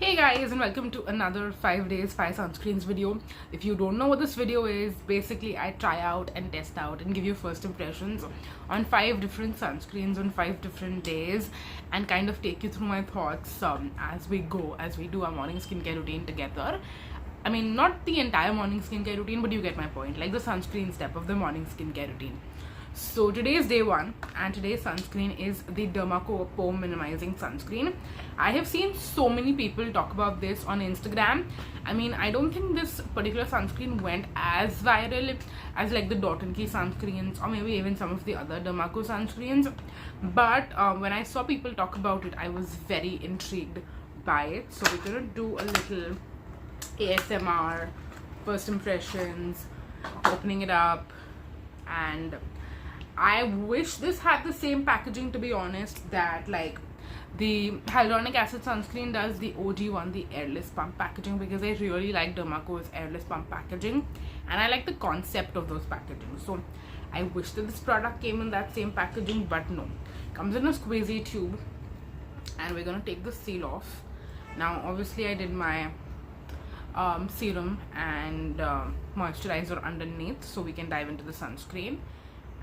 Hey guys, and welcome to another 5 days 5 sunscreens video. If you don't know what this video is, basically I try out and test out and give you first impressions on 5 different sunscreens on 5 different days and kind of take you through my thoughts as we do our morning skincare routine together. I mean, not the entire morning skincare routine, but you get my point, like the sunscreen step of the morning skincare routine. So today is day 1 and today's sunscreen is the Dermaco Pore Minimizing Sunscreen. I have seen so many people talk about this on Instagram. I mean, I don't think this particular sunscreen went as viral as like the Dot & Key sunscreens or maybe even some of the other Dermaco sunscreens. But when I saw people talk about it, I was very intrigued by it. So we're gonna do a little ASMR, first impressions, opening it up, and I wish this had the same packaging, to be honest, that like the hyaluronic acid sunscreen does, the OG one, the airless pump packaging, because I really like Dermaco's airless pump packaging and I like the concept of those packaging. So I wish that this product came in that same packaging, but no, it comes in a squeezy tube. And we're gonna take the seal off. Now obviously I did my serum and moisturizer underneath so we can dive into the sunscreen.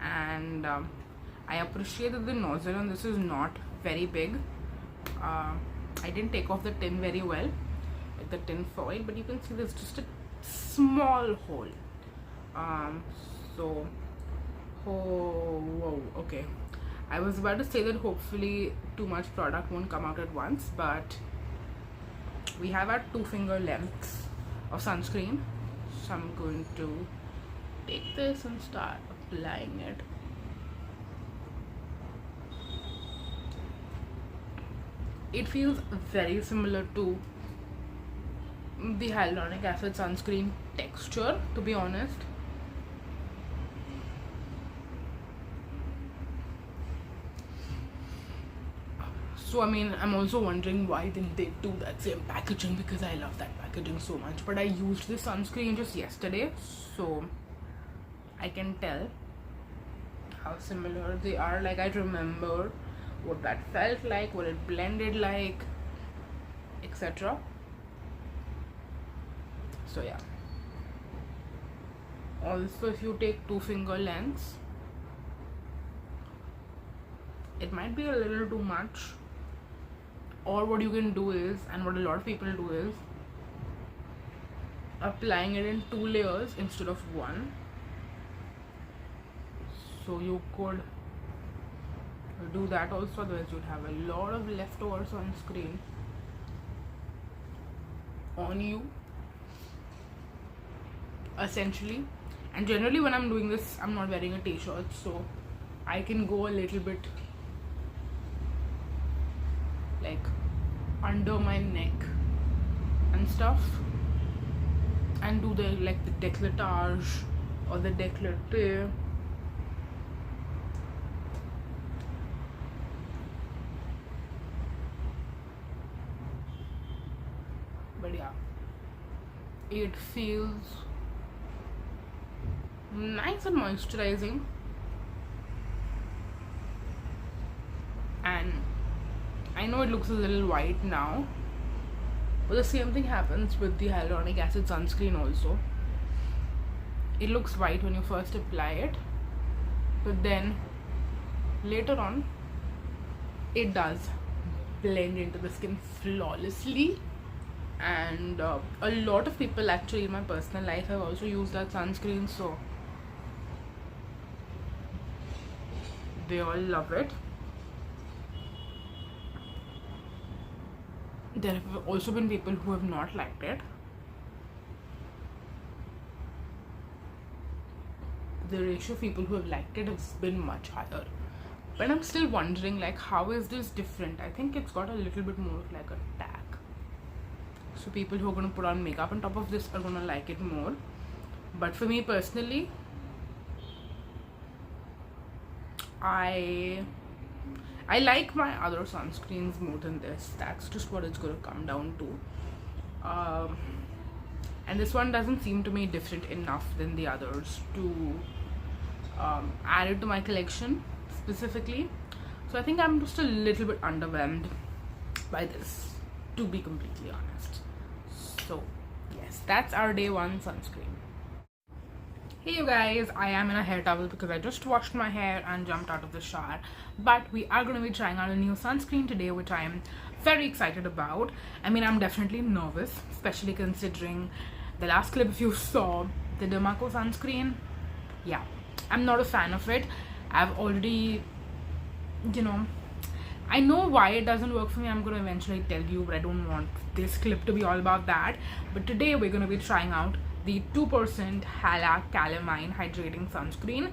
And I appreciate that the nozzle on this is not very big. I didn't take off the tin very well, like the tin foil, but you can see there's just a small hole. Whoa, okay, I was about to say that hopefully too much product won't come out at once, but we have our 2-finger lengths of sunscreen, so I'm going to take this and start applying it. It feels very similar to the hyaluronic acid sunscreen texture, to be honest. So I mean, I'm also wondering why didn't they do that same packaging, because I love that packaging so much. But I used this sunscreen just yesterday, so I can tell how similar they are. Like, I remember what that felt like, what it blended like, etc. So yeah. Also, if you take 2-finger lengths, it might be a little too much. Or what you can do is, and what a lot of people do is, applying it in 2 layers instead of 1. So you could do that also, otherwise you'd have a lot of leftover sunscreen on you, essentially. And generally when I'm doing this, I'm not wearing a t-shirt, so I can go a little bit like under my neck and stuff and do the like the décolletage or the décolleté. But yeah, it feels nice and moisturizing, and I know it looks a little white now, but the same thing happens with the hyaluronic acid sunscreen also. It looks white when you first apply it, but then later on it does blend into the skin flawlessly. And a lot of people actually in my personal life have also used that sunscreen, so they all love it. There have also been people who have not liked it. The ratio of people who have liked it has been much higher, but I'm still wondering, like, how is this different? I think it's got a little bit more of like a tack. So people who are going to put on makeup on top of this are going to like it more. But for me personally, I like my other sunscreens more than this. That's just what it's going to come down to. And this one doesn't seem to me different enough than the others to add it to my collection specifically. So I think I'm just a little bit underwhelmed by this, to be completely honest. So yes, that's our day one sunscreen. Hey you guys, I am in a hair towel because I just washed my hair and jumped out of the shower. But we are going to be trying out a new sunscreen today, which I am very excited about. I mean, I'm definitely nervous, especially considering the last clip, if you saw, the Dermaco sunscreen. Yeah, I'm not a fan of it. I've already, I know why it doesn't work for me. I'm going to eventually tell you, but I don't want this clip to be all about that. But today we're going to be trying out the 2% Hyalacalamine hydrating sunscreen.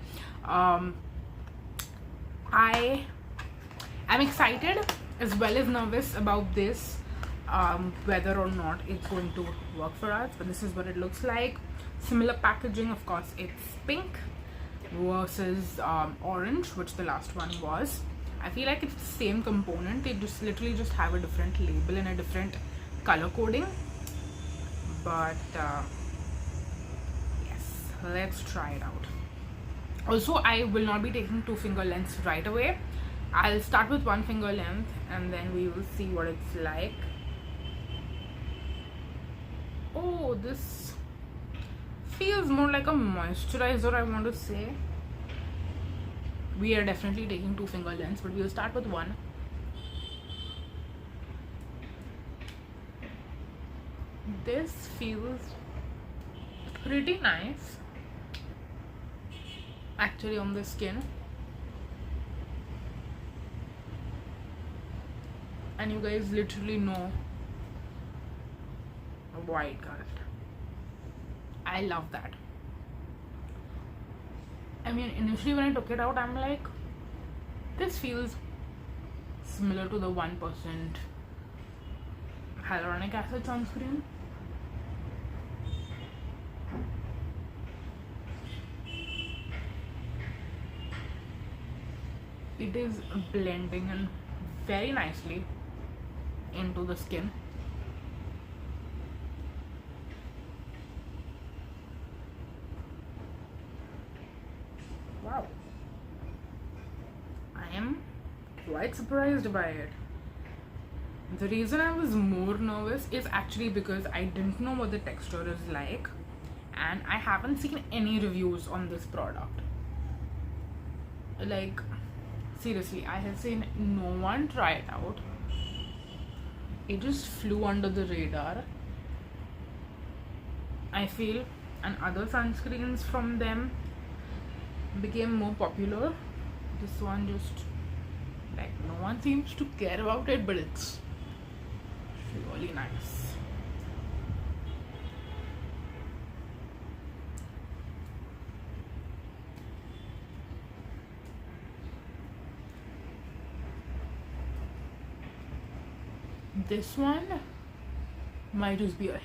I am excited as well as nervous about this, whether or not it's going to work for us. But this is what it looks like. Similar packaging, of course. It's pink versus orange, which the last one was. I feel like it's the same component. They just literally just have a different label and a different color coding. But yes, let's try it out. Also, I will not be taking 2-finger lengths right away. I'll start with 1-finger length and then we will see what it's like. Oh, this feels more like a moisturizer, I want to say. We are definitely taking 2-finger lengths, but we'll start with one. This feels pretty nice actually on the skin, and you guys literally know a white card. I love that. I mean, initially when I took it out, I'm like, this feels similar to the 1% hyaluronic acid sunscreen. It is blending in very nicely into the skin. Wow, I am quite surprised by it. The reason I was more nervous is actually because I didn't know what the texture is like, and I haven't seen any reviews on this product. Like, seriously, I have seen no one try it out. It just flew under the radar, I feel, and other sunscreens from them became more popular. This one just, like, no one seems to care about it, but it's really nice. This one might just be a hit.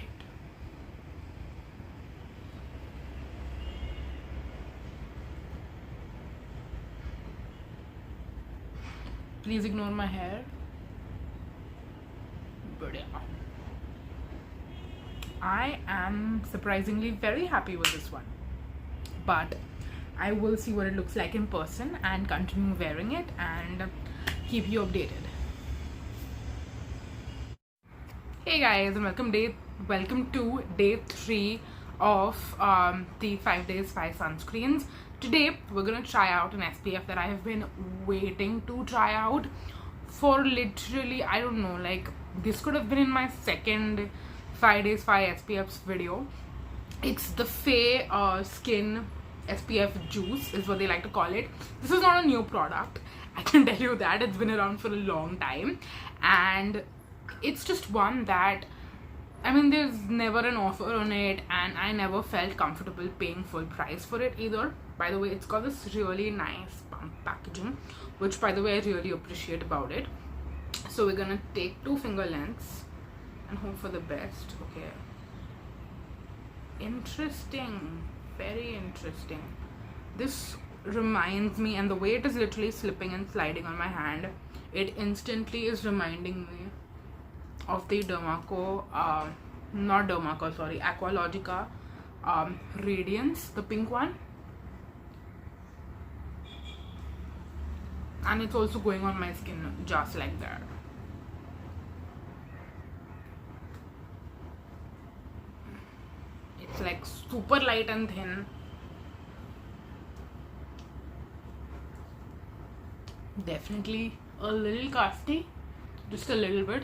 Please ignore my hair. But yeah, I am surprisingly very happy with this one. But I will see what it looks like in person and continue wearing it and keep you updated. Hey guys, and welcome to day 3 of the 5 days 5 sunscreens. Today we're gonna try out an SPF that I have been waiting to try out for literally, I don't know, like, this could have been in my second 5 days 5 SPFs video. It's the FAE Skin SPF Juice is what they like to call it. This is not a new product, I can tell you that. It's been around for a long time, and it's just one that, I mean, there's never an offer on it, and I never felt comfortable paying full price for it either. By the way, it's got this really nice pump packaging, which, by the way, I really appreciate about it. So we're gonna take 2-finger lengths and hope for the best. Okay, interesting, very interesting. This reminds me, and the way it is literally slipping and sliding on my hand, it instantly is reminding me of the Dermaco, not Dermaco, sorry, Aqualogica Radiance, the pink one. And it's also going on my skin just like that. It's like super light and thin. Definitely a little crafty, just a little bit.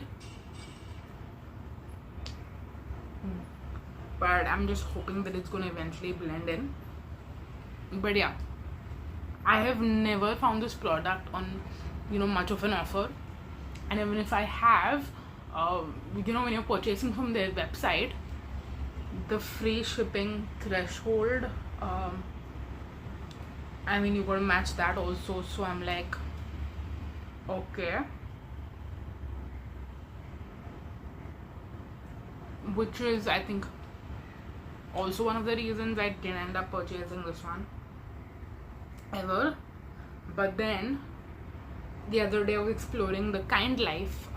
But I'm just hoping that it's gonna eventually blend in. But yeah, I have never found this product on, you know, much of an offer. And even if I have, you know, when you're purchasing from their website, the free shipping threshold, I mean, you gotta match that also. So I'm like, okay. Which is, I think, also one of the reasons I didn't end up purchasing this one ever. But then the other day I was exploring the Kind Life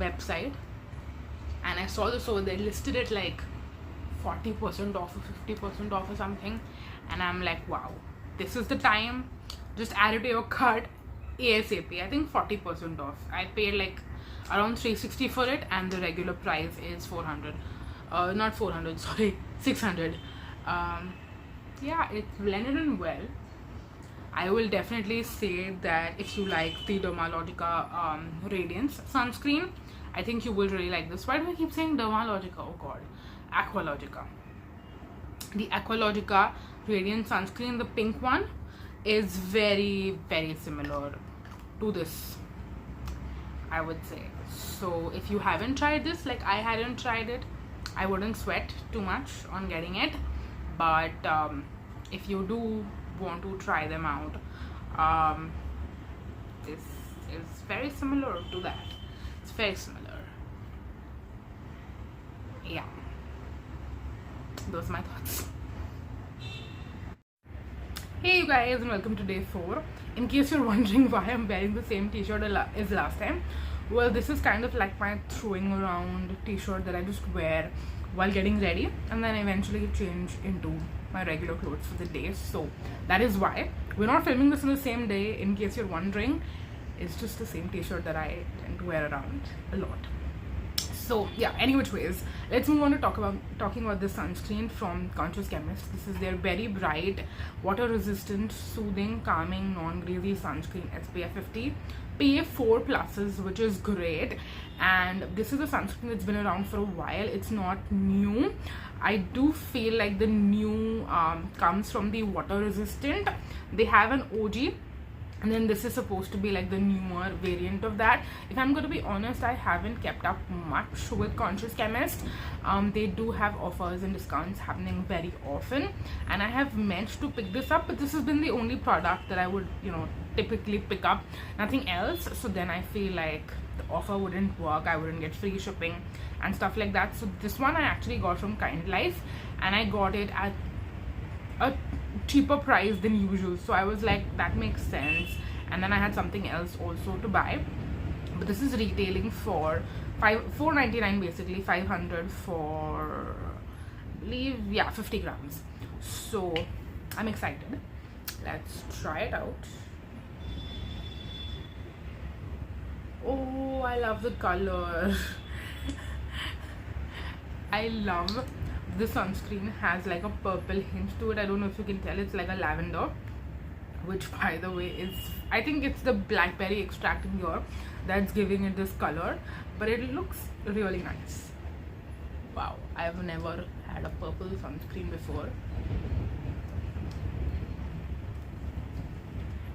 website, and I saw this over there, listed it like 40% off or 50% off or something, and I'm like, wow, this is the time. Just add it to your cart ASAP. I think 40% off. I paid like around $360 for it, and the regular price is $400. Not 400, sorry, 600. Yeah, it's blended in well. I will definitely say that if you like the Dermalogica Radiance sunscreen, I think you will really like this. Why do I keep saying Dermalogica? Oh god, Aqualogica. The Aqualogica Radiance sunscreen, the pink one, is very, very similar to this, I would say. So if you haven't tried this, like I hadn't tried it, I wouldn't sweat too much on getting it. But if you do want to try them out, this is very similar to that. It's very similar. Yeah, those are my thoughts. Hey you guys, and welcome to day 4. In case you're wondering why I'm wearing the same t-shirt as last time, well, this is kind of like my throwing around t-shirt that I just wear while getting ready, and then eventually change into my regular clothes for the day. So that is why we're not filming this on the same day, in case you're wondering. It's just the same t-shirt that I tend to wear around a lot. So yeah, any which ways, let's move on to talking about this sunscreen from Chemist. This is their very bright, water resistant, soothing, calming, non-greasy sunscreen, SPF 50 PA4 pluses, which is great. And this is a sunscreen that's been around for a while. It's not new. I do feel like the new comes from the water resistant. They have an OG, and then this is supposed to be like the newer variant of that. If I'm going to be honest, I haven't kept up much with Chemist. They do have offers and discounts happening very often, and I have meant to pick this up, but this has been the only product that I would, you know, typically pick up, nothing else. So then I feel like the offer wouldn't work, I wouldn't get free shipping and stuff like that. So this one I actually got from Kind Life, and I got it at a cheaper price than usual. So I was like, that makes sense. And then I had something else also to buy, but this is retailing for $4.99 basically, 500 for, I believe, yeah, 50 grams. So I'm excited. Let's try it out. Oh, I love the color. I love the sunscreen. Has like a purple hint to it. I don't know if you can tell. It's like a lavender, which by the way is, I think it's the blackberry extract in here that's giving it this color, but it looks really nice. Wow, I've never had a purple sunscreen before.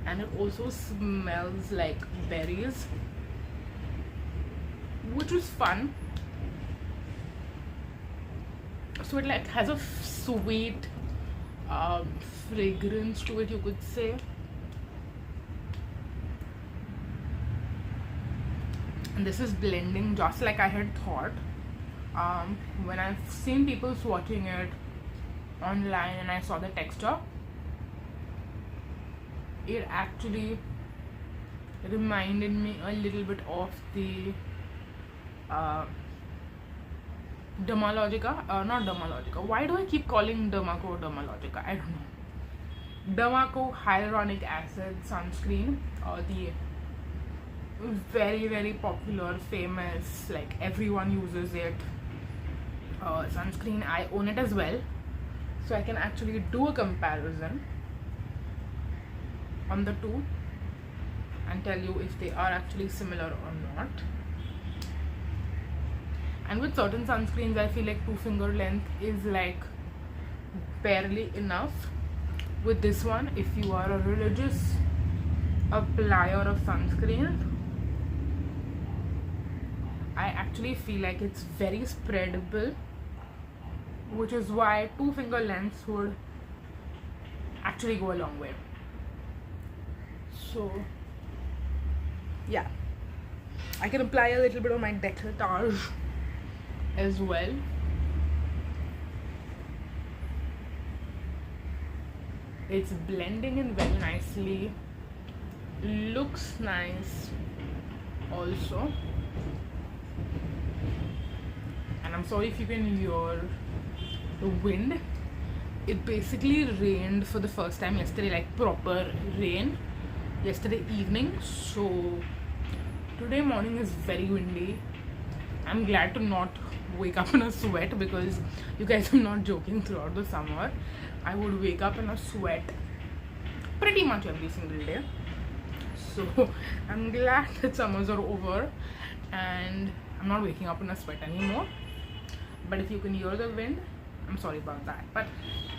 And it also smells like berries, which is fun. So it like has a sweet fragrance to it, you could say. And this is blending just like I had thought. When I've seen people swatching it online and I saw the texture, it actually reminded me a little bit of the Dermalogica, not Dermalogica. Why do I keep calling Dermaco Dermalogica? I don't know. Dermaco hyaluronic acid sunscreen, the very, very popular, famous, like everyone uses it. sunscreen. I own it as well, so I can actually do a comparison on the two and tell you if they are actually similar or not. And with certain sunscreens, I feel like 2-finger length is like barely enough. With this one, if you are a religious applier of sunscreen, I actually feel like it's very spreadable, which is why 2-finger lengths would actually go a long way. So yeah, I can apply a little bit of my décolletage as well. It's blending in very nicely, looks nice also. And I'm sorry if you can hear the wind. It basically rained for the first time yesterday, like proper rain, yesterday evening. So today morning is very windy. I'm glad to not wake up in a sweat, because you guys, I'm not joking, throughout the summer I would wake up in a sweat pretty much every single day. So I'm glad that summers are over and I'm not waking up in a sweat anymore. But if you can hear the wind, I'm sorry about that. But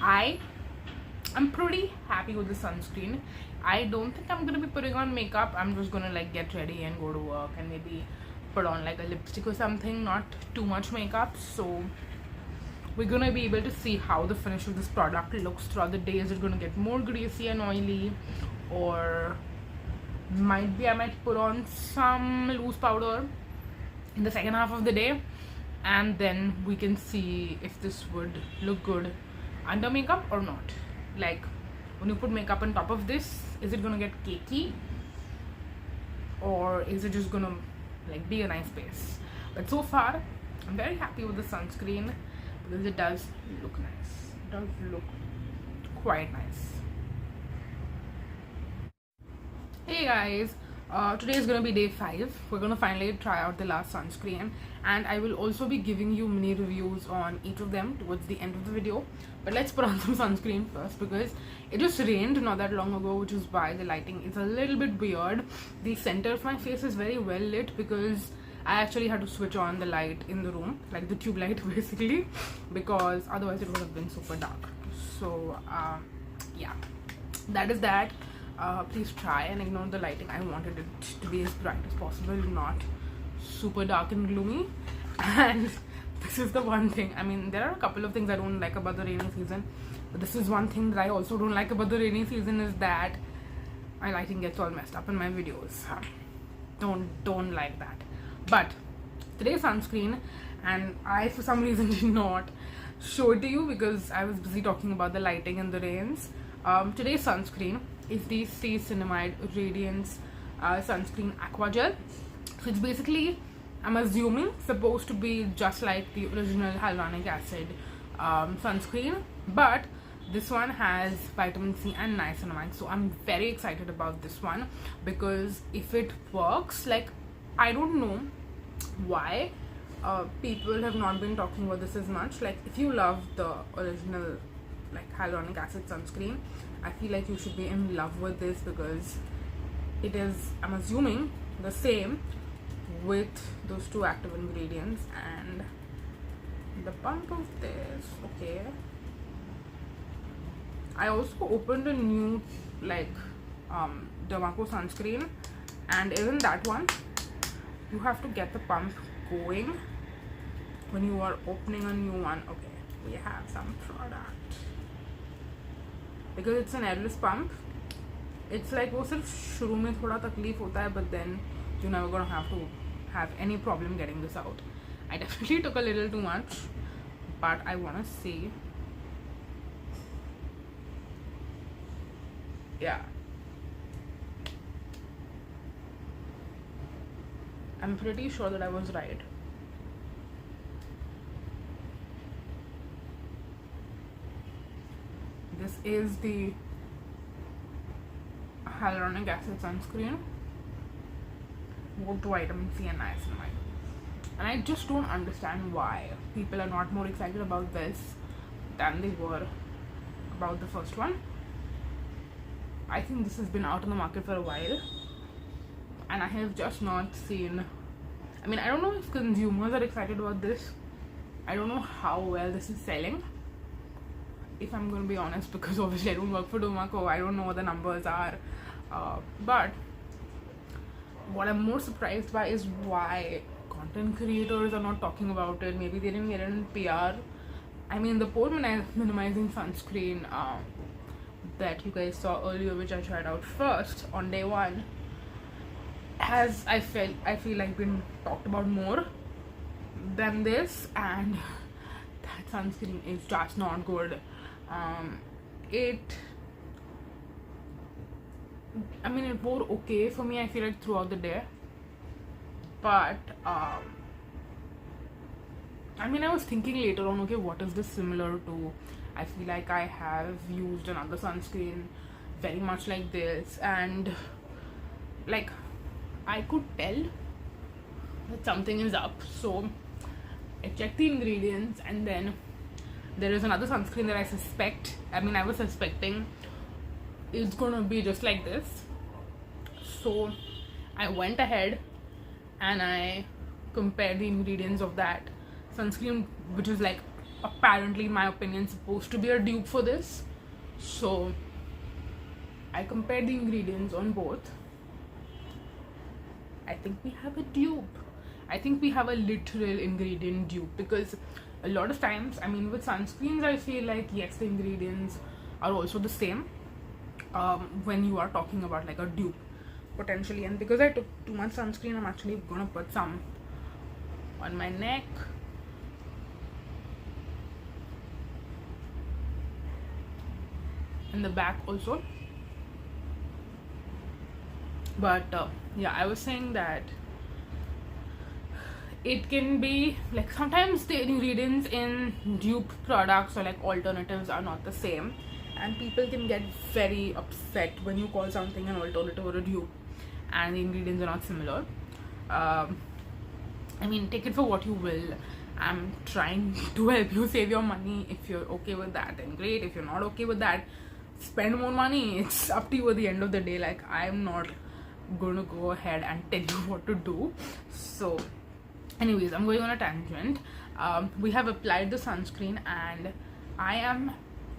I'm pretty happy with the sunscreen. I don't think I'm gonna be putting on makeup. I'm just gonna like get ready and go to work and maybe put on like a lipstick or something, not too much makeup. So we're gonna be able to see how the finish of this product looks throughout the day. Is it gonna get more greasy and oily, or might be I might put on some loose powder in the second half of the day, and then we can see if this would look good under makeup or not. Like when you put makeup on top of this, is it gonna get cakey, or is it just gonna like be a nice base? But so far I'm very happy with the sunscreen because it does look nice. It does look quite nice. Hey guys, today is gonna be day 5. We're gonna finally try out the last sunscreen, and I will also be giving you mini reviews on each of them towards the end of the video. But let's put on some sunscreen first, because it just rained not that long ago, which is why the lighting is a little bit weird. The center of my face is very well lit because I actually had to switch on the light in the room, like the tube light basically, because otherwise it would have been super dark. So yeah, that is that. Please try and ignore the lighting. I wanted it to be as bright as possible, not super dark and gloomy. And this is the one thing, I mean, there are a couple of things I don't like about the rainy season, but this is one thing that I also don't like about the rainy season, is that my lighting gets all messed up in my videos. Don't like that. But today's sunscreen, and I for some reason did not show it to you because I was busy talking about the lighting and the rains. Today's sunscreen is the C-Cinamide Radiance Sunscreen Aqua Gel. So it's basically, I'm assuming, supposed to be just like the original hyaluronic acid sunscreen, but this one has vitamin C and niacinamide. So I'm very excited about this one, because if it works, like, I don't know why people have not been talking about this as much. Like, if you love the original like hyaluronic acid sunscreen, I feel like you should be in love with this, because it is, I'm assuming, the same with those two active ingredients. And the pump of this, okay, I also opened a new like Dermaco sunscreen, and even that one, you have to get the pump going when you are opening a new one. Okay, we have some product. Because it's an airless pump, it's like वो सिर्फ शुरू में थोड़ा तकलीफ होता है, but then you're never gonna have to have any problem getting this out. I definitely took a little too much, but I wanna see. Yeah, I'm pretty sure that I was right. This is the hyaluronic acid sunscreen with vitamin C and niacinamide. and I just don't understand why people are not more excited about this than they were about the first one. I think this has been out on the market for a while, and I have just not seen, I mean, I don't know if consumers are excited about this. I don't know how well this is selling, if I'm going to be honest, because obviously I don't work for Dermaco. I don't know what the numbers are, but what I'm more surprised by is why content creators are not talking about it. Maybe they didn't get it in PR. I mean, the Pore Minimizing Sunscreen that you guys saw earlier, which I tried out first on day one, has I feel like been talked about more than this, and that sunscreen is just not good. It wore okay for me, I feel like, throughout the day, but I was thinking later on, okay, what is this similar to? I feel like I have used another sunscreen very much like this, and like I could tell that something is up. So I checked the ingredients, and then there is another sunscreen that I was suspecting it's gonna be just like this. So I went ahead and I compared the ingredients of that sunscreen, which is like apparently, in my opinion, supposed to be a dupe for this. So I compared the ingredients on both. I think we have a dupe. I think we have a literal ingredient dupe, because a lot of times, I mean, with sunscreens, I feel like, yes, the ingredients are also the same when you are talking about like a dupe potentially. And because I took too much sunscreen, I'm actually gonna put some on my neck, in the back also. But yeah, I was saying that it can be like sometimes the ingredients in dupe products or like alternatives are not the same, and people can get very upset when you call something an alternative or a dupe and the ingredients are not similar. I mean, take it for what you will. I'm trying to help you save your money. If you're okay with that, then great. If you're not okay with that, spend more money. It's up to you at the end of the day. Like, I'm not gonna go ahead and tell you what to do. So anyways, I'm going on a tangent. We have applied the sunscreen and I am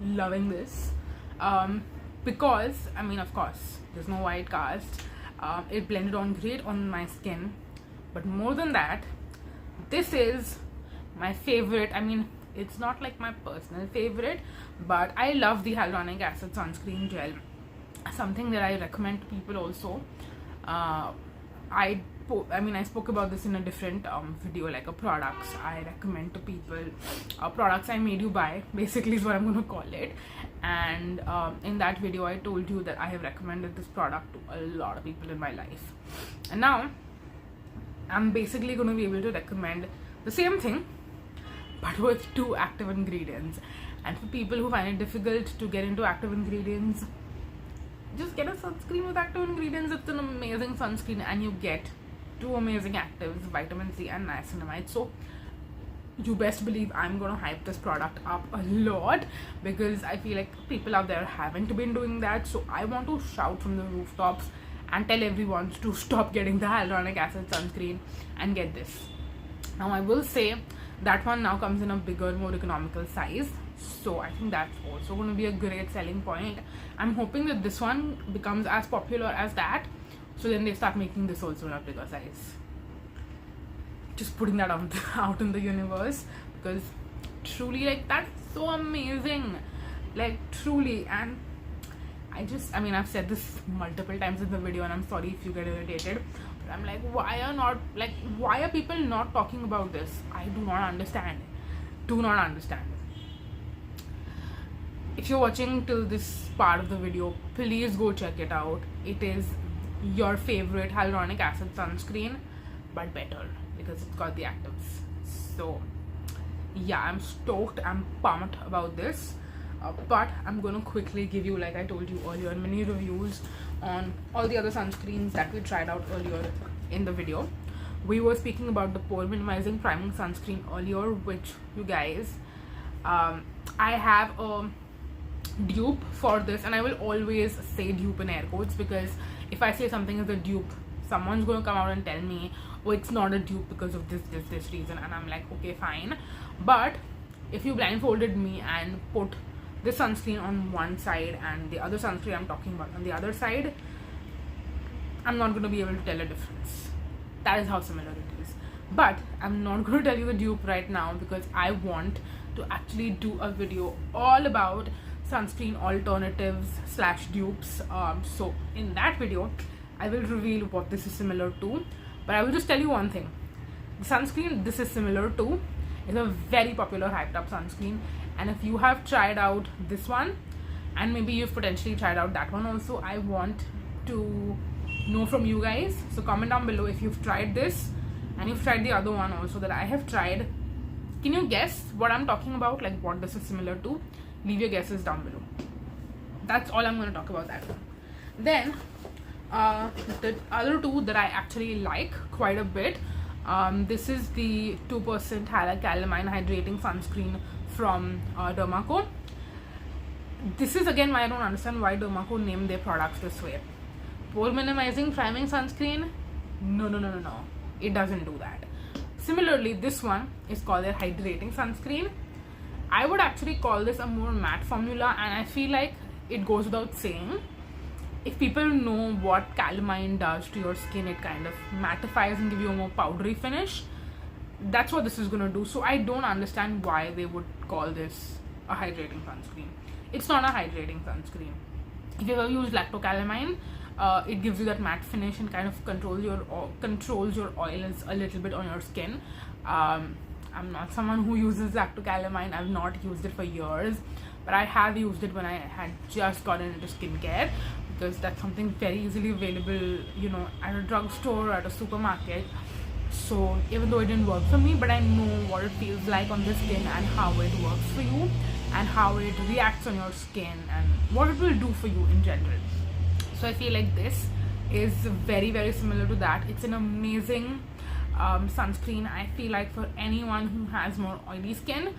loving this because, I mean, of course, there's no white cast. It blended on great on my skin, but more than that, this is my favorite. I mean, it's not like my personal favorite, but I love the hyaluronic acid sunscreen gel. Something that I recommend to people also. I spoke about this in a different video, like a products I recommend to people, products I made you buy, basically is what I'm going to call it. And in that video I told you that I have recommended this product to a lot of people in my life, and now I'm basically going to be able to recommend the same thing but with 2 active ingredients. And for people who find it difficult to get into active ingredients, just get a sunscreen with active ingredients. It's an amazing sunscreen and you get 2 amazing actives, vitamin C and niacinamide. So you best believe I'm gonna hype this product up a lot, because I feel like people out there haven't been doing that. So I want to shout from the rooftops and tell everyone to stop getting the hyaluronic acid sunscreen and get this. Now I will say that one now comes in a bigger, more economical size, so I think that's also going to be a great selling point. I'm hoping that this one becomes as popular as that, so then they start making this also in a bigger size. Just putting that out in the universe, because truly, like, that's so amazing, like, truly. And I've said this multiple times in the video, and I'm sorry if you get irritated, but I'm like, why are people not talking about this? I do not understand. If you're watching till this part of the video, please go check it out. It is your favorite hyaluronic acid sunscreen, but better, because it's got the actives. So yeah, I'm stoked, I'm pumped about this. But I'm gonna quickly give you, like I told you earlier, mini reviews on all the other sunscreens that we tried out earlier in the video. we were speaking about the pore minimizing priming sunscreen earlier, which you guys, I have a dupe for this, and I will always say dupe in air quotes, because if I say something is a dupe, someone's going to come out and tell me, oh, it's not a dupe because of this reason, and I'm like, okay, fine. But if you blindfolded me and put this sunscreen on one side and the other sunscreen I'm talking about on the other side, I'm not going to be able to tell a difference. That is how similar it is. But I'm not going to tell you the dupe right now, because I want to actually do a video all about sunscreen alternatives / dupes. So in that video I will reveal what this is similar to, but I will just tell you one thing. The sunscreen this is similar to is a very popular hyped up sunscreen, and if you have tried out this one, and maybe you've potentially tried out that one also, I want to know from you guys. So comment down below if you've tried this and you've tried the other one also that I have tried. Can you guess what I'm talking about, like what this is similar to? Leave your guesses down below. That's all I'm going to talk about that one. Then the other two that I actually like quite a bit, this is the 2% Hyalacalamine hydrating sunscreen from Dermaco. This is again why I don't understand why Dermaco named their products this way. Pore minimizing priming sunscreen, no, it doesn't do that. Similarly, this one is called their hydrating sunscreen. I would actually call this a more matte formula, and I feel like it goes without saying, if people know what calamine does to your skin, it kind of mattifies and give you a more powdery finish. That's what this is going to do. So I don't understand why they would call this a hydrating sunscreen. It's not a hydrating sunscreen. If you ever use Hyalacalamine, it gives you that matte finish and kind of controls your oils a little bit on your skin. I'm not someone who uses Hyalacalamine. I've not used it for years, but I have used it when I had just gotten into skincare, because that's something very easily available, you know, at a drugstore or at a supermarket. So even though it didn't work for me, but I know what it feels like on the skin and how it works for you and how it reacts on your skin and what it will do for you in general. So I feel like this is very, very similar to that. It's an amazing sunscreen, I feel like, for anyone who has more oily skin,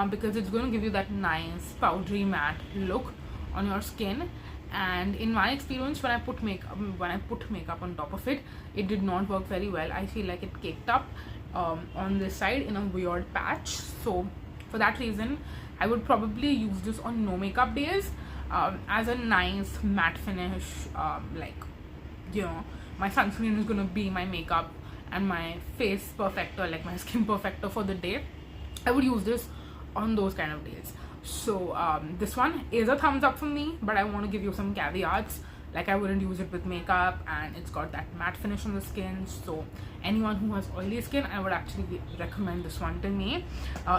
because it's going to give you that nice powdery matte look on your skin. And in my experience, when I put makeup on top of it, it did not work very well. I feel like it caked up on this side in a weird patch. So for that reason, I would probably use this on no makeup days as a nice matte finish. Like, you know, my sunscreen is gonna be my makeup and my face perfector, like my skin perfector for the day. I would use this on those kind of days. So this one is a thumbs up for me, but I want to give you some caveats. Like, I wouldn't use it with makeup, and it's got that matte finish on the skin. So anyone who has oily skin, I would actually recommend this one to me.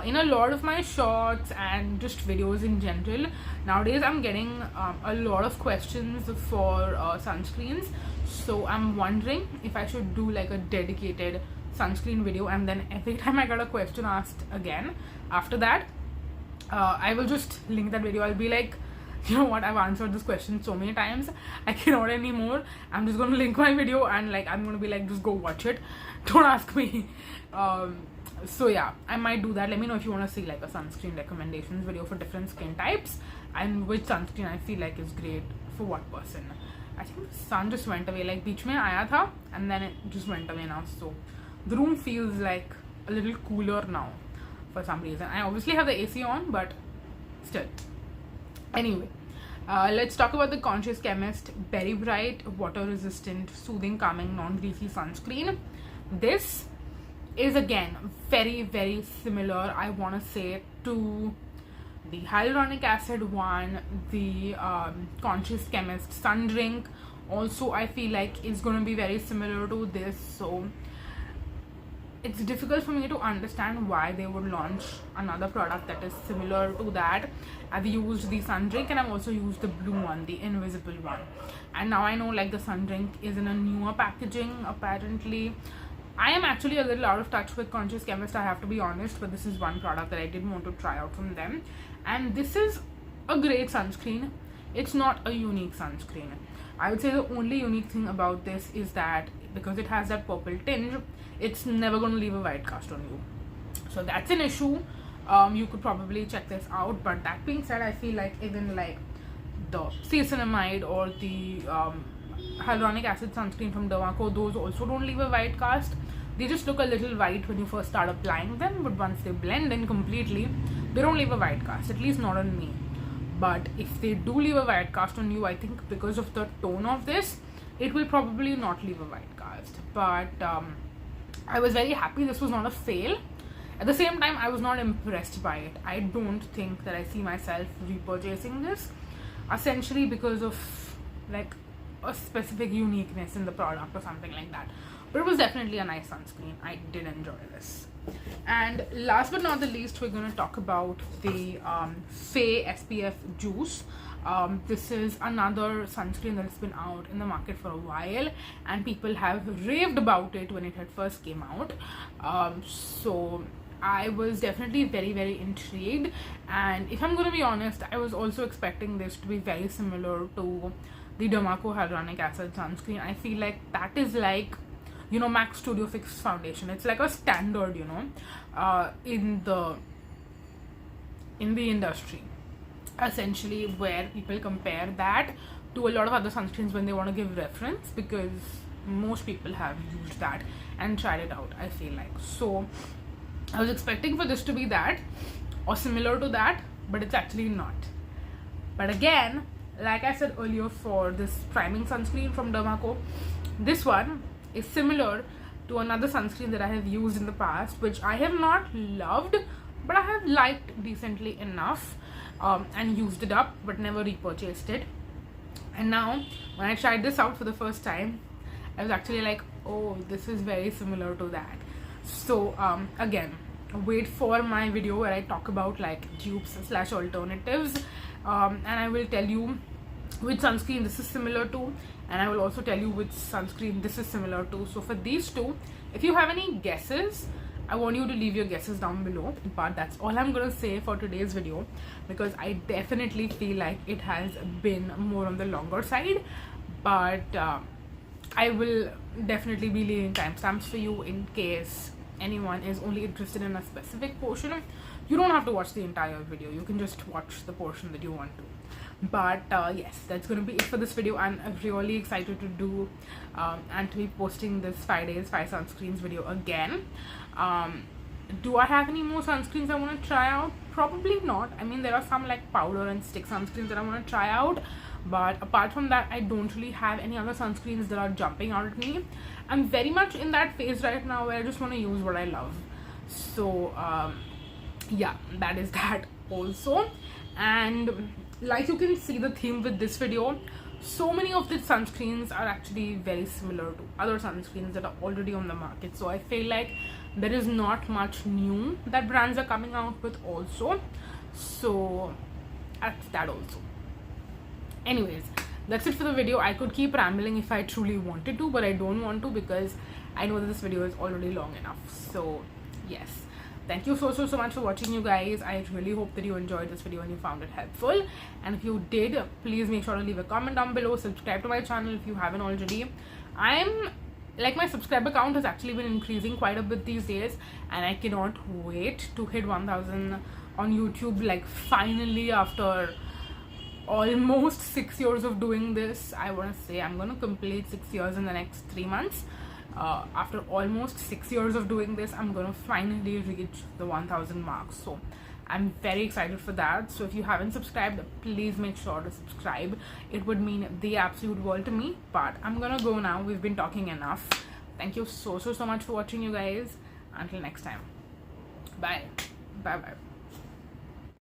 In a lot of my shorts and just videos in general, nowadays I'm getting a lot of questions for sunscreens. So I'm wondering if I should do like a dedicated sunscreen video, and then every time I got a question asked again after that, I will just link that video. I'll be like, you know what, I've answered this question so many times, I cannot anymore. I'm just going to link my video, and like I'm going to be like, just go watch it, don't ask me. So yeah, I might do that. Let me know if you want to see like a sunscreen recommendations video for different skin types, and which sunscreen I feel like is great for what person. I think the sun just went away, like beech mein aaya tha and then it just went away now. So the room feels like a little cooler now for some reason. I obviously have the AC on, but still. Anyway, let's talk about the Conscious Chemist Berry Bright Water Resistant Soothing Calming Non-Greasy Sunscreen. This is again very, very similar, I want to say, to the hyaluronic acid one, the Conscious Chemist Sun Drink. Also, I feel like is going to be very similar to this. So it's difficult for me to understand why they would launch another product that is similar to that. I've used the sun drink, and I've also used the blue one, the invisible one, and now I know like the sun drink is in a newer packaging apparently. I am actually a little out of touch with Conscious Chemist, I have to be honest, but this is one product that I did want to try out from them, and this is a great sunscreen. It's not a unique sunscreen. I would say the only unique thing about this is that because it has that purple tinge, it's never going to leave a white cast on you. So that's an issue. You could probably check this out. But that being said, I feel like even like the C-Cinamide or the hyaluronic acid sunscreen from Dermaco, those also don't leave a white cast. They just look a little white when you first start applying them, but once they blend in completely, they don't leave a white cast, at least not on me. But if they do leave a white cast on you, I think because of the tone of this, it will probably not leave a white cast. But I was very happy this was not a fail. At the same time, I was not impressed by it. I don't think that I see myself repurchasing this, essentially because of like a specific uniqueness in the product or something like that. But it was definitely a nice sunscreen. I did enjoy this. And last but not the least, we're going to talk about the FAE SPF Juice. This is another sunscreen that has been out in the market for a while, and people have raved about it when it had first came out. So I was definitely very, very intrigued, and if I'm going to be honest, I was also expecting this to be very similar to the Dermaco hyaluronic acid sunscreen. I feel like that is like, you know, MAC Studio Fix foundation. It's like a standard, you know, in the industry, essentially, where people compare that to a lot of other sunscreens when they want to give reference, because most people have used that and tried it out, I feel like. So I was expecting for this to be that or similar to that, but it's actually not. But again, like I said earlier, for this priming sunscreen from Dermaco, this one is similar to another sunscreen that I have used in the past, which I have not loved, but I have liked decently enough, and used it up, but never repurchased it. And now when I tried this out for the first time, I was actually like, oh, this is very similar to that. So again, wait for my video where I talk about like dupes / alternatives, and I will tell you which sunscreen this is similar to, and I will also tell you which sunscreen this is similar to. So for these two, if you have any guesses, I want you to leave your guesses down below. But that's all I'm gonna say for today's video, because I definitely feel like it has been more on the longer side. But I will definitely be leaving timestamps for you in case anyone is only interested in a specific portion. You don't have to watch the entire video, you can just watch the portion that you want to. But yes, that's gonna be it for this video. I'm really excited to do and to be posting this 5 days 5 sunscreens video again. Do I have any more sunscreens I want to try out? Probably not. I mean, there are some like powder and stick sunscreens that I want to try out, but apart from that, I don't really have any other sunscreens that are jumping out at me. I'm very much in that phase right now where I just want to use what I love. So yeah, that is that also. And like you can see the theme with this video, so many of the sunscreens are actually very similar to other sunscreens that are already on the market. So I feel like there is not much new that brands are coming out with also. So that's that also. Anyways, that's it for the video. I could keep rambling if I truly wanted to, but I don't want to, because I know that this video is already long enough. So yes, thank you so much for watching, you guys. I really hope that you enjoyed this video and you found it helpful. And if you did, please make sure to leave a comment down below. Subscribe to my channel if you haven't already. My subscriber count has actually been increasing quite a bit these days, and I cannot wait to hit 1000 on YouTube. Like, finally, after almost 6 years of doing this, I want to say I'm gonna complete 6 years in the next 3 months. After almost 6 years of doing this, I'm gonna finally reach the 1000 mark. So I'm very excited for that. So if you haven't subscribed, please make sure to subscribe. It would mean the absolute world to me. But I'm gonna go now. We've been talking enough. Thank you so much for watching, you guys. Until next time, bye bye.